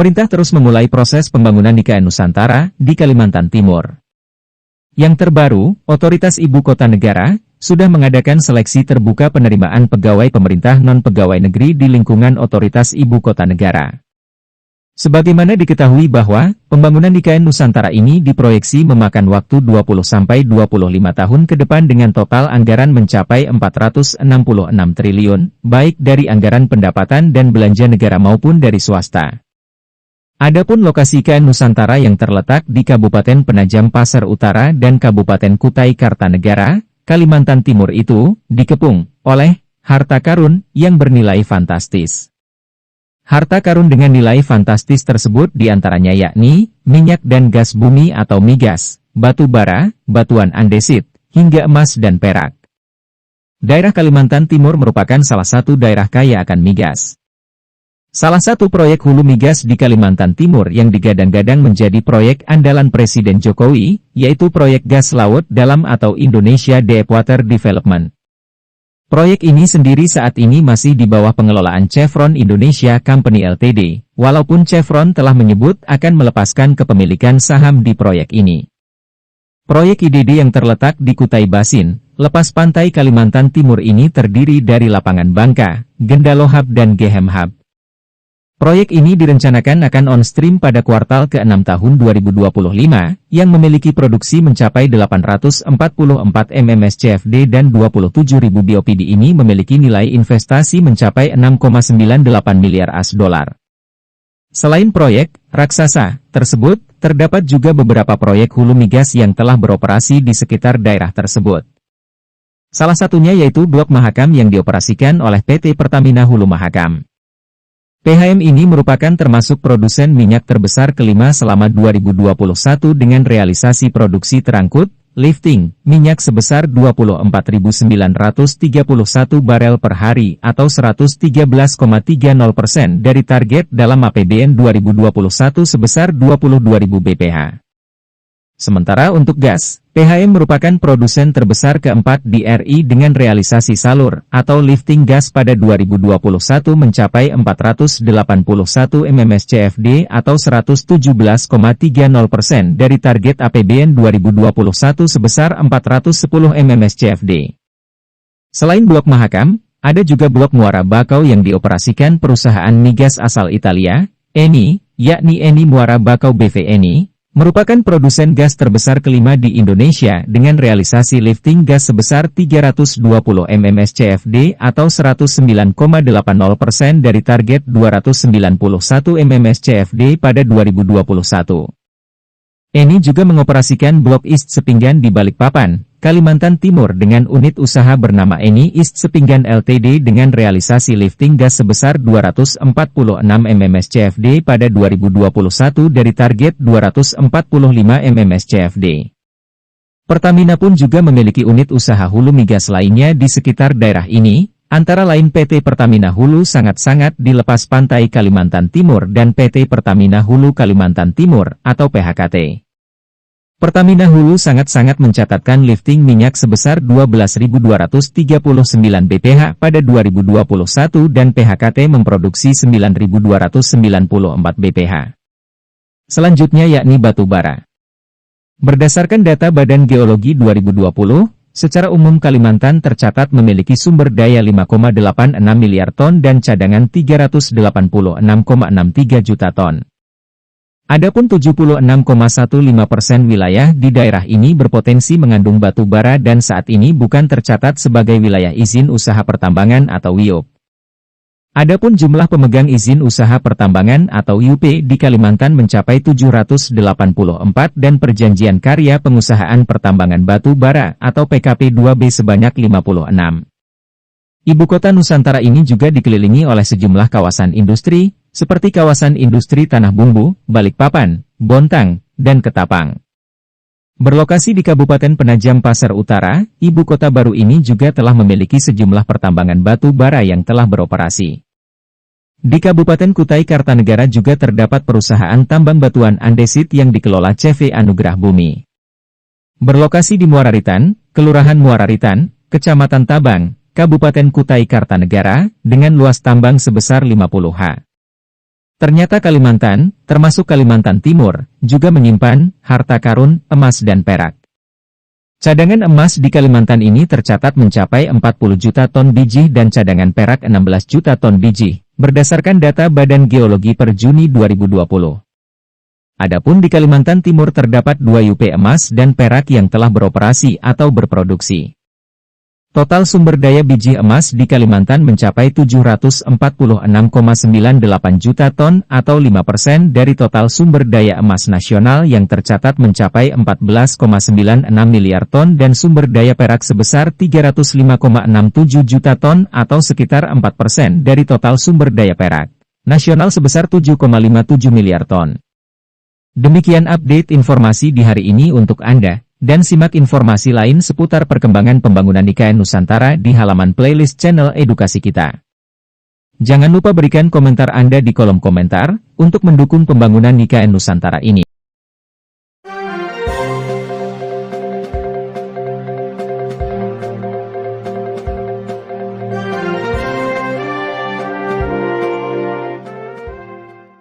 Pemerintah terus memulai proses pembangunan IKN Nusantara di Kalimantan Timur. Yang terbaru, Otoritas Ibu Kota Negara sudah mengadakan seleksi terbuka penerimaan pegawai pemerintah non-pegawai negeri di lingkungan Otoritas Ibu Kota Negara. Sebagaimana diketahui bahwa pembangunan IKN Nusantara ini diproyeksi memakan waktu 20-25 tahun ke depan dengan total anggaran mencapai 466 triliun, baik dari anggaran pendapatan dan belanja negara maupun dari swasta. Adapun lokasi IKN Nusantara yang terletak di Kabupaten Penajam Pasar Utara dan Kabupaten Kutai Kartanegara, Kalimantan Timur itu dikepung oleh harta karun yang bernilai fantastis. Harta karun dengan nilai fantastis tersebut diantaranya yakni minyak dan gas bumi atau migas, batu bara, batuan andesit, hingga emas dan perak. Daerah Kalimantan Timur merupakan salah satu daerah kaya akan migas. Salah satu proyek hulu migas di Kalimantan Timur yang digadang-gadang menjadi proyek andalan Presiden Jokowi, yaitu proyek gas laut dalam atau Indonesia Deepwater Development. Proyek ini sendiri saat ini masih di bawah pengelolaan Chevron Indonesia Company Ltd, walaupun Chevron telah menyebut akan melepaskan kepemilikan saham di proyek ini. Proyek IDD yang terletak di Kutai Basin, lepas pantai Kalimantan Timur ini terdiri dari lapangan Bangka, Gendalo Hub dan Gehem Hub. Proyek ini direncanakan akan on-stream pada kuartal ke-6 tahun 2025, yang memiliki produksi mencapai 844 mmscfd dan 27.000 BOPD ini memiliki nilai investasi mencapai 6,98 miliar AS dolar. Selain proyek raksasa tersebut, terdapat juga beberapa proyek hulu migas yang telah beroperasi di sekitar daerah tersebut. Salah satunya yaitu Blok Mahakam yang dioperasikan oleh PT Pertamina Hulu Mahakam. PHM ini merupakan termasuk produsen minyak terbesar kelima selama 2021 dengan realisasi produksi terangkut, lifting, minyak sebesar 24.931 barel per hari atau 113,30% dari target dalam APBN 2021 sebesar 22.000 bph. Sementara untuk gas, PHM merupakan produsen terbesar keempat di RI dengan realisasi salur atau lifting gas pada 2021 mencapai 481 mmscfd atau 117,30% dari target APBN 2021 sebesar 410 mmscfd. Selain Blok Mahakam, ada juga Blok Muara Bakau yang dioperasikan perusahaan migas asal Italia, Eni, yakni Eni Muara Bakau BV Eni, merupakan produsen gas terbesar kelima di Indonesia dengan realisasi lifting gas sebesar 320 mmscfd atau 109,80% dari target 291 mmscfd pada 2021. Eni juga mengoperasikan Blok East Sepinggan di Balikpapan, Kalimantan Timur dengan unit usaha bernama Eni East Sepinggan Ltd dengan realisasi lifting gas sebesar 246 mmscfd pada 2021 dari target 245 mmscfd. Pertamina pun juga memiliki unit usaha hulu migas lainnya di sekitar daerah ini, antara lain PT Pertamina Hulu Sangat-Sangat di Lepas Pantai Kalimantan Timur dan PT Pertamina Hulu Kalimantan Timur atau PHKT. Pertamina Hulu Sangat-Sangat mencatatkan lifting minyak sebesar 12.239 bph pada 2021 dan PHKT memproduksi 9.294 bph. Selanjutnya yakni batu bara. Berdasarkan data Badan Geologi 2020, secara umum Kalimantan tercatat memiliki sumber daya 5,86 miliar ton dan cadangan 386,63 juta ton. Adapun 76,15% wilayah di daerah ini berpotensi mengandung batu bara dan saat ini bukan tercatat sebagai wilayah izin usaha pertambangan atau WIUP. Adapun jumlah pemegang izin usaha pertambangan atau IUP di Kalimantan mencapai 784 dan perjanjian karya pengusahaan pertambangan batu bara atau PKP-2B sebanyak 56. Ibu kota Nusantara ini juga dikelilingi oleh sejumlah kawasan industri, seperti kawasan industri Tanah Bumbu, Balikpapan, Bontang, dan Ketapang. Berlokasi di Kabupaten Penajam Pasar Utara, ibu kota baru ini juga telah memiliki sejumlah pertambangan batu bara yang telah beroperasi. Di Kabupaten Kutai Kartanegara juga terdapat perusahaan tambang batuan andesit yang dikelola CV Anugerah Bumi. Berlokasi di Muararitan, Kelurahan Muararitan, Kecamatan Tabang, Kabupaten Kutai Kartanegara, dengan luas tambang sebesar 50 ha. Ternyata Kalimantan, termasuk Kalimantan Timur, juga menyimpan harta karun, emas dan perak. Cadangan emas di Kalimantan ini tercatat mencapai 40 juta ton biji dan cadangan perak 16 juta ton biji, berdasarkan data Badan Geologi per Juni 2020. Adapun di Kalimantan Timur terdapat 2 UP emas dan perak yang telah beroperasi atau berproduksi. Total sumber daya biji emas di Kalimantan mencapai 746,98 juta ton atau 5% dari total sumber daya emas nasional yang tercatat mencapai 14,96 miliar ton dan sumber daya perak sebesar 305,67 juta ton atau sekitar 4% dari total sumber daya perak nasional sebesar 7,57 miliar ton. Demikian update informasi di hari ini untuk Anda. Dan simak informasi lain seputar perkembangan pembangunan IKN Nusantara di halaman playlist channel edukasi kita. Jangan lupa berikan komentar Anda di kolom komentar, untuk mendukung pembangunan IKN Nusantara ini.